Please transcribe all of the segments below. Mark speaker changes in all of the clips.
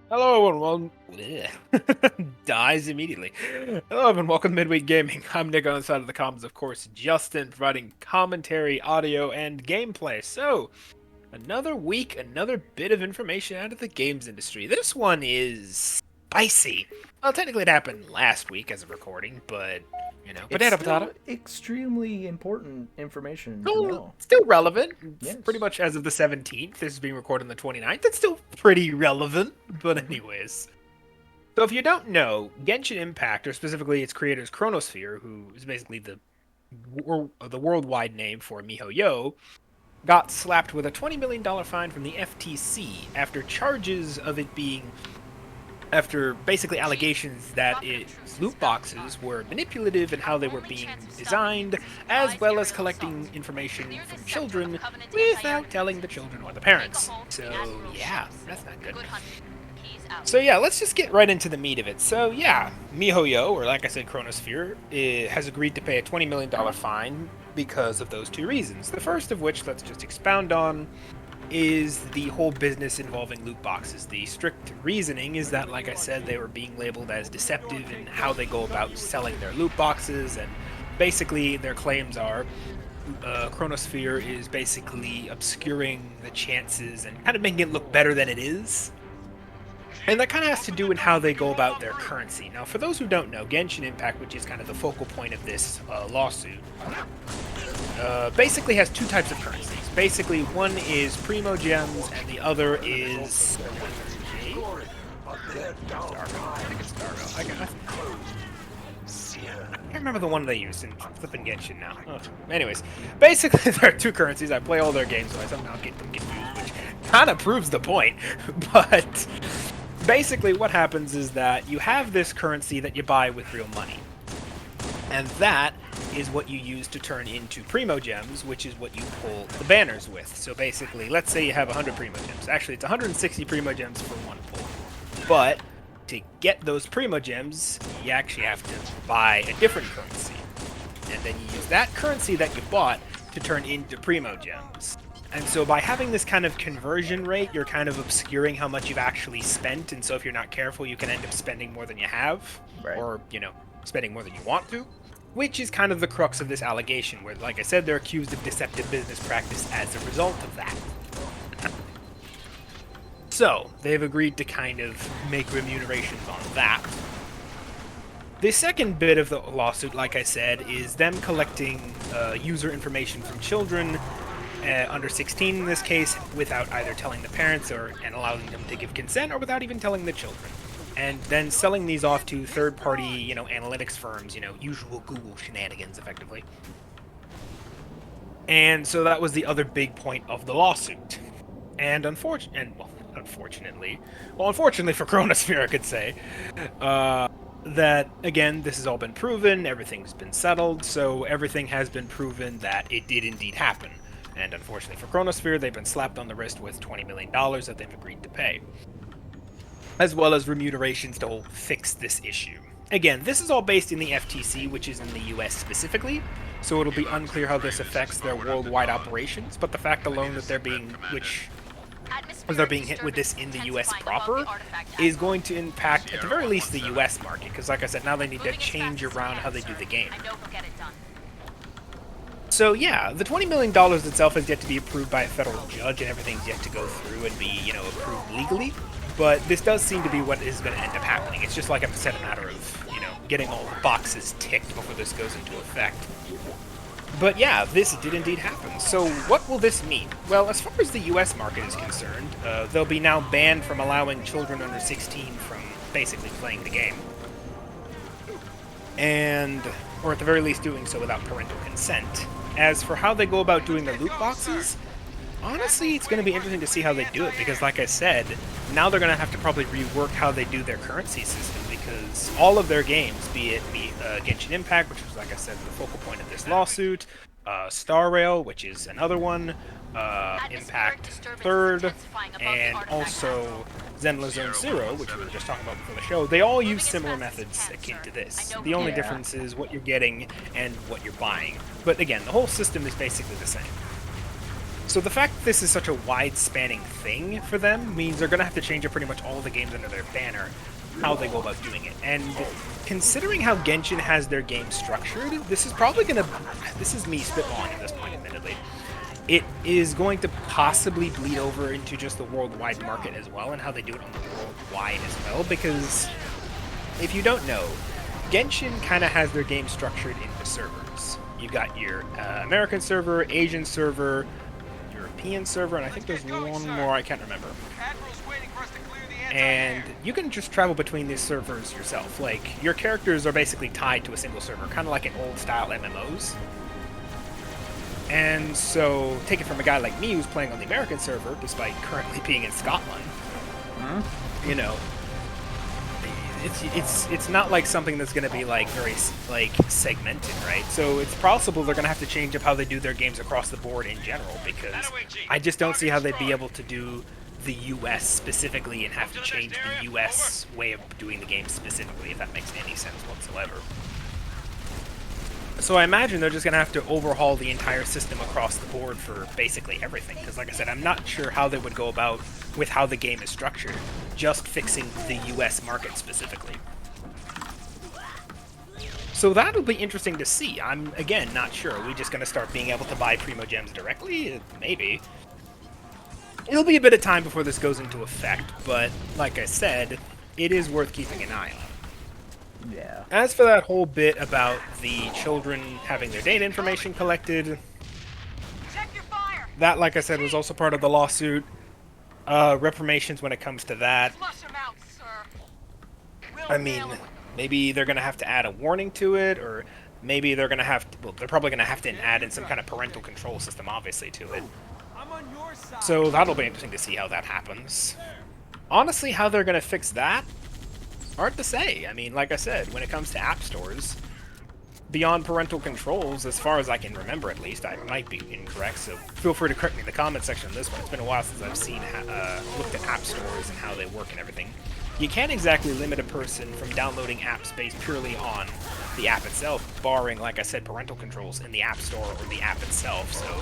Speaker 1: Hello and dies immediately. Hello and welcome to Midweek Gaming. I'm Nick on the side of the comms, of course, Justin, providing commentary, audio, and gameplay. So, another week, another bit of information out of the games industry. This one is spicy. Well, technically it happened last week as a recording, but,
Speaker 2: It's
Speaker 1: potato potato.
Speaker 2: still extremely important information to
Speaker 1: Still,
Speaker 2: know.
Speaker 1: still relevant. It's pretty
Speaker 2: Yes.
Speaker 1: much as of the 17th. This is being recorded on the 29th. It's still pretty relevant, but
Speaker 2: hmm
Speaker 1: anyways. So if you don't know, Genshin Impact, or specifically its creators Chronosphere, who is basically the worldwide name for MiHoYo, got slapped with a $20 million fine from the FTC after basically allegations that its loot boxes were manipulative in how they were being designed, as well as collecting information from children without telling the children or the parents. So yeah, that's not good. So yeah, let's just get right into the meat of it. So yeah, MiHoYo, or like I said, Chronosphere, has agreed to pay a $20 million fine because of those two reasons. The first of which, let's just expound on, is the whole business involving loot boxes. The strict reasoning is that, like I said, they were being labeled as deceptive in how they go about selling their loot boxes, and basically their claims are Chronosphere is basically obscuring the chances and kind of making it look better than it is. And that kind of has to do with how they go about their currency. Now, for those who don't know, Genshin Impact, which is kind of the focal point of this lawsuit, basically has two types of currencies. Basically, one is Primo Gems, and the other is Stargo. I think it's Stargo. I can't remember the one they used in flipping Genshin now. Oh. Anyways, basically there are two currencies. I play all their games, so I somehow get them confused, which kind of proves the point. But basically what happens is that you have this currency that you buy with real money. And that is what you use to turn into Primo Gems, which is what you pull the banners with. So basically, let's say you have 100 Primo Gems. Actually, it's 160 Primo Gems for one pull. But to get those Primo Gems, you actually have to buy a different currency. And then you use that currency that you bought to turn into Primo Gems. And so by having this kind of conversion rate, you're kind of obscuring how much you've actually spent. And so if you're not careful, you can end up spending more than you have.
Speaker 2: Right.
Speaker 1: Or, spending more than you want to. Which is kind of the crux of this allegation, where, like I said, they're accused of deceptive business practice as a result of that. So, they've agreed to kind of make remunerations on that. The second bit of the lawsuit, like I said, is them collecting user information from children, under 16 in this case, without either telling the parents and allowing them to give consent, or without even telling the children. And then selling these off to third-party, analytics firms, usual Google shenanigans, effectively. And so that was the other big point of the lawsuit. And unfortunately for Chronosphere, I could say, that, again, this has all been proven, everything's been settled, so everything has been proven that it did indeed happen. And unfortunately for Chronosphere, they've been slapped on the wrist with $20 million that they've agreed to pay, as well as remunerations to fix this issue. Again, this is all based in the FTC, which is in the US specifically, so it'll be unclear how this affects their worldwide operations, but the fact alone that they're being hit with this in the US proper is going to impact, at the very least, the US market, because like I said, now they need to change around how they do the game. So yeah, the $20 million itself has yet to be approved by a federal judge, and everything's yet to go through and be, approved legally. But this does seem to be what is going to end up happening. It's just like I said, a matter of, getting all the boxes ticked before this goes into effect. But yeah, this did indeed happen. So what will this mean? Well, as far as the US market is concerned, they'll be now banned from allowing children under 16 from basically playing the game. Or at the very least doing so without parental consent. As for how they go about doing the loot boxes, honestly, it's going to be interesting to see how they do it, because like I said, now they're going to have to probably rework how they do their currency system, because all of their games, be it Genshin Impact, which was, like I said, the focal point of this lawsuit, Star Rail, which is another one, Impact Third, and also Zenless Zone Zero, which we were just talking about before the show, they all use similar methods akin to this. The only difference is what you're getting and what you're buying. But again, the whole system is basically the same. So the fact that this is such a wide-spanning thing for them means they're going to have to change up pretty much all the games under their banner, how they go about doing it. And considering how Genshin has their game structured, this is probably going to... This is me spitballing at this point, admittedly. It is going to possibly bleed over into just the worldwide market as well, and how they do it on the worldwide as well, because if you don't know, Genshin kind of has their game structured into servers. You've got your American server, Asian server, European server, and I think there's one more I can't remember. And you can just travel between these servers yourself. Like, your characters are basically tied to a single server, kind of like in old-style MMOs. And so, take it from a guy like me who's playing on the American server, despite currently being in Scotland. You know, it's not like something that's going to be like very like segmented, right? So it's possible they're going to have to change up how they do their games across the board in general, because I just don't see how they'd be able to do the US specifically and have to change the US way of doing the game specifically, if that makes any sense whatsoever. So I imagine they're just going to have to overhaul the entire system across the board for basically everything, because like I said, I'm not sure how they would go about with how the game is structured, just fixing the US market specifically. So that'll be interesting to see. I'm, again, not sure. Are we just going to start being able to buy Primo Gems directly? Maybe. It'll be a bit of time before this goes into effect, but like I said, it is worth keeping an eye on.
Speaker 2: Yeah.
Speaker 1: As for that whole bit about the children having their data information collected, that, like I said, was also part of the lawsuit. Reprimations when it comes to that. I mean, maybe they're going to have to add a warning to it, or maybe they're going to have to, well, they're probably going to have to add in some kind of parental control system, obviously, to it. So that'll be interesting to see how that happens. Honestly, how they're going to fix that, hard to say. I mean, like I said, when it comes to app stores, beyond parental controls, as far as I can remember at least, I might be incorrect, so feel free to correct me in the comment section on this one. It's been a while since I've seen, looked at app stores and how they work and everything. You can't exactly limit a person from downloading apps based purely on the app itself, barring, like I said, parental controls in the app store or the app itself, so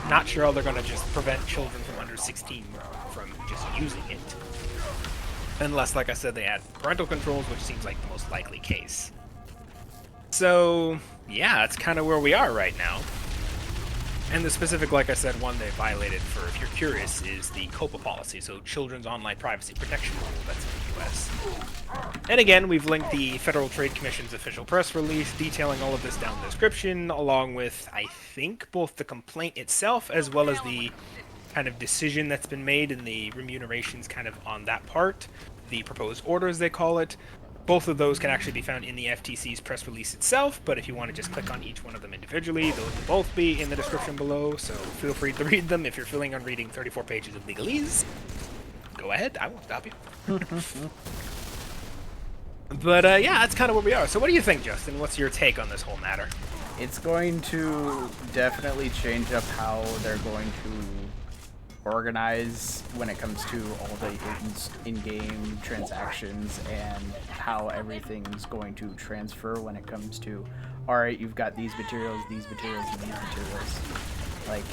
Speaker 1: not sure how they're going to just prevent children from under 16 from just using it. Unless, like I said, they add parental controls, which seems like the most likely case. So, yeah, that's kind of where we are right now. And the specific, like I said, one they violated, for if you're curious, is the COPPA policy, so Children's Online Privacy Protection Rule, that's in the US. And again, we've linked the Federal Trade Commission's official press release detailing all of this down in the description, along with, I think, both the complaint itself as well as the kind of decision that's been made and the remunerations kind of on that part, the proposed orders they call it. Both of those can actually be found in the FTC's press release itself, but if you want to just click on each one of them individually, those will both be in the description below, so feel free to read them. If you're feeling on reading 34 pages of legalese, go ahead, I won't stop you. But yeah, that's kind of where we are. So what do you think, Justin? What's your take on this whole matter?
Speaker 2: It's going to definitely change up how they're going to organize when it comes to all the in-game transactions and how everything's going to transfer when it comes to, alright, you've got these materials, and these materials. Like,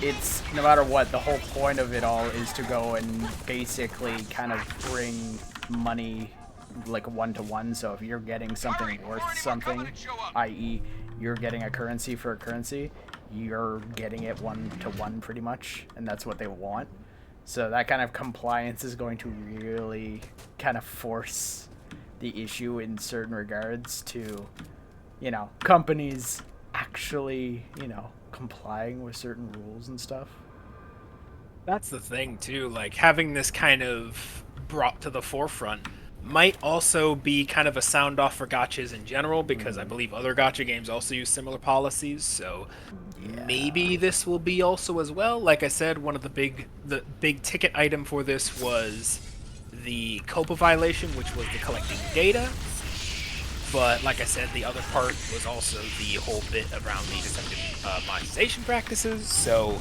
Speaker 2: it's, no matter what, the whole point of it all is to go and basically kind of bring money like one-to-one, so if you're getting something worth something, i.e. you're getting a currency for a currency, you're getting it one-to-one pretty much, and that's what they want. So that kind of compliance is going to really kind of force the issue in certain regards to, you know, companies actually, you know, complying with certain rules and stuff.
Speaker 1: That's the thing, too, like, having this kind of brought to the forefront might also be kind of a sound off for gotchas in general, because I believe other gotcha games also use similar policies, so maybe this will be also as well. Like I said, one of the big ticket item for this was the COPPA violation, which was the collecting data. But like I said, the other part was also the whole bit around the deceptive monetization practices, so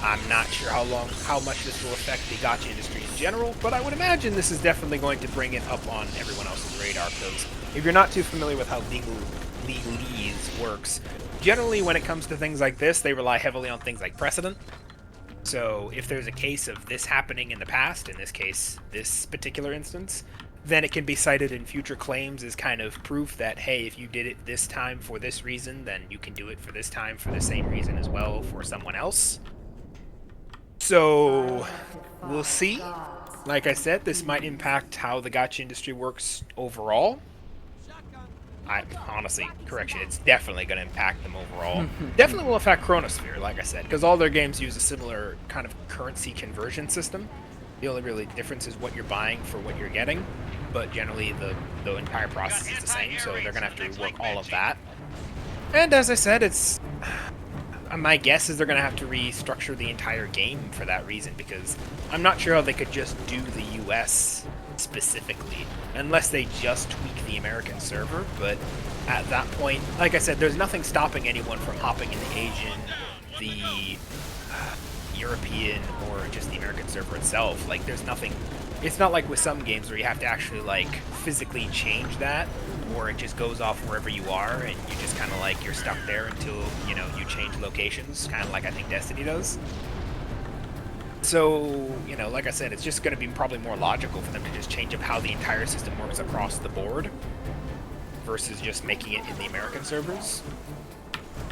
Speaker 1: I'm not sure how much this will affect the gacha industry in general, but I would imagine this is definitely going to bring it up on everyone else's radar, because if you're not too familiar with how legalese works. Generally, when it comes to things like this, they rely heavily on things like precedent. So if there's a case of this happening in the past, in this case, this particular instance, then it can be cited in future claims as kind of proof that, hey, if you did it this time for this reason, then you can do it for this time for the same reason as well for someone else. So we'll see. Like I said, this might impact how the gacha industry works overall. Honestly, correction, it's definitely going to impact them overall. Definitely will affect Chronosphere, like I said, because all their games use a similar kind of currency conversion system. The only really difference is what you're buying for what you're getting, but generally the entire process is the same, so they're going to have to rework all of that. And as I said, it's... my guess is they're going to have to restructure the entire game for that reason, because I'm not sure how they could just do the US specifically, unless they just tweak the American server, but at that point, like I said, there's nothing stopping anyone from hopping in the Asian, the European, or just the American server itself. Like, there's nothing, it's not like with some games where you have to actually, like, physically change that, or it just goes off wherever you are, and you just kind of, like, you're stuck there until, you know, you change locations, kind of like I think Destiny does. So, you know, like I said, it's just going to be probably more logical for them to just change up how the entire system works across the board versus just making it in the American servers.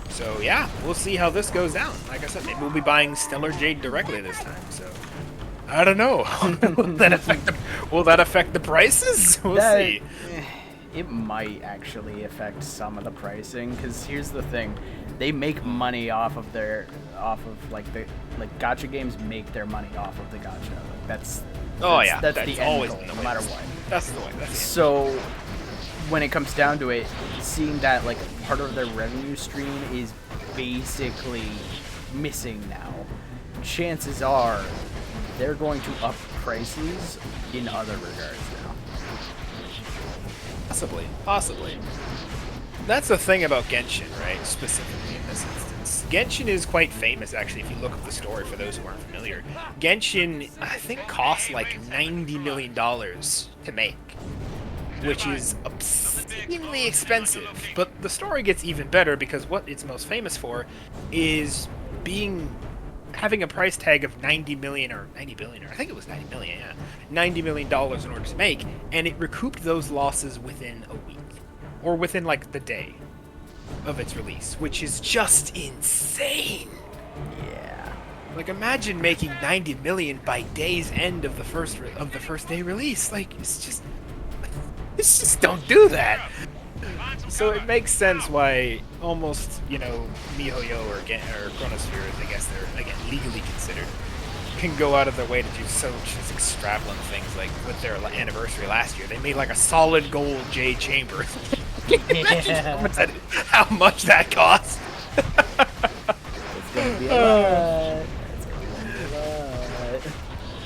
Speaker 1: So, yeah, we'll see how this goes down. Like I said, maybe we'll be buying Stellar Jade directly this time, so... I don't know. Will that affect the prices? We'll see.
Speaker 2: It might actually affect some of the pricing, because here's the thing. They make money off of gacha games make their money off of the gacha. Like, that's the end
Speaker 1: always
Speaker 2: goal, no matter what.
Speaker 1: That's the way.
Speaker 2: So when it comes down to it, seeing that like part of their revenue stream is basically missing now, chances are they're going to up prices in other regards now.
Speaker 1: Possibly. That's the thing about Genshin, right? Specifically in this instance. Genshin is quite famous, actually, if you look at the story, for those who aren't familiar. Genshin, I think, costs like $90 million to make, which is obscenely expensive. But the story gets even better, because what it's most famous for is having a price tag of 90 million, or 90 billion, or I think it was 90 million, yeah. $90 million in order to make, and it recouped those losses within a week. Or within, like, the day of its release, which is just insane.
Speaker 2: Yeah.
Speaker 1: Like, imagine making 90 million by day's end of the first day release. Like, it's just don't do that. So it makes sense why almost, you know, MiHoYo or Chronosphere, I guess they're, again, legally considered, can go out of their way to do such extravagant things. Like with their anniversary last year, they made like a solid gold jade chamber. Can you imagine how much that cost?
Speaker 2: It's gonna be a lot.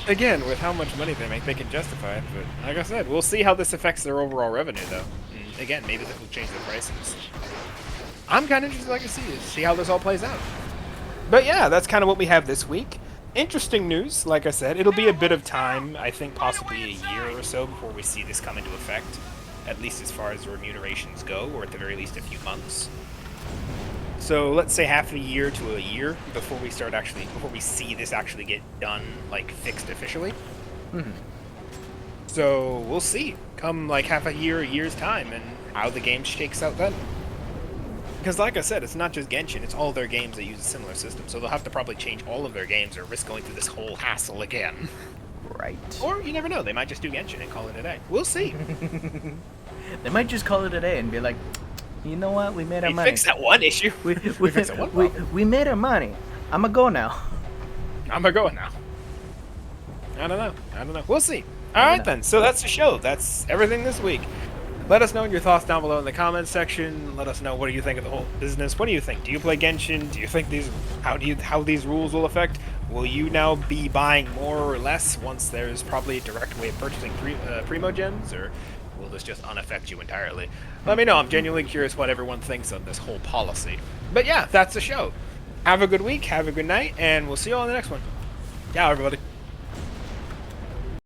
Speaker 1: Again, with how much money they make, they can justify it. But like I said, we'll see how this affects their overall revenue, though. And again, maybe that will change the prices. I'm kind of interested, like I see how this all plays out. But yeah, that's kind of what we have this week. Interesting news, like I said. It'll be a bit of time, I think possibly a year or so, before we see this come into effect. At least as far as remunerations go, or at the very least a few months. So let's say half a year to a year before we see this actually get done, like fixed officially.
Speaker 2: Mm-hmm.
Speaker 1: So we'll see, come like half a year's time, and how the game shakes out then. Because like I said, it's not just Genshin, it's all their games that use a similar system, so they'll have to probably change all of their games or risk going through this whole hassle again.
Speaker 2: Right.
Speaker 1: Or, you never know, they might just do Genshin and call it a day. We'll see.
Speaker 2: They might just call it a day and be like, you know what, we made our money.
Speaker 1: Fix that one issue.
Speaker 2: We made our money. I'ma go now.
Speaker 1: I don't know. We'll see. Alright then, so that's the show. That's everything this week. Let us know your thoughts down below in the comments section. Let us know, what do you think of the whole business? What do you think? Do you play Genshin? Do you think how these rules will affect? Will you now be buying more or less once there's probably a direct way of purchasing Primo Gens, or will this just unaffect you entirely? Let me know. I'm genuinely curious what everyone thinks of this whole policy. But yeah, that's the show. Have a good week, have a good night, and we'll see you all in the next one. Ciao, everybody.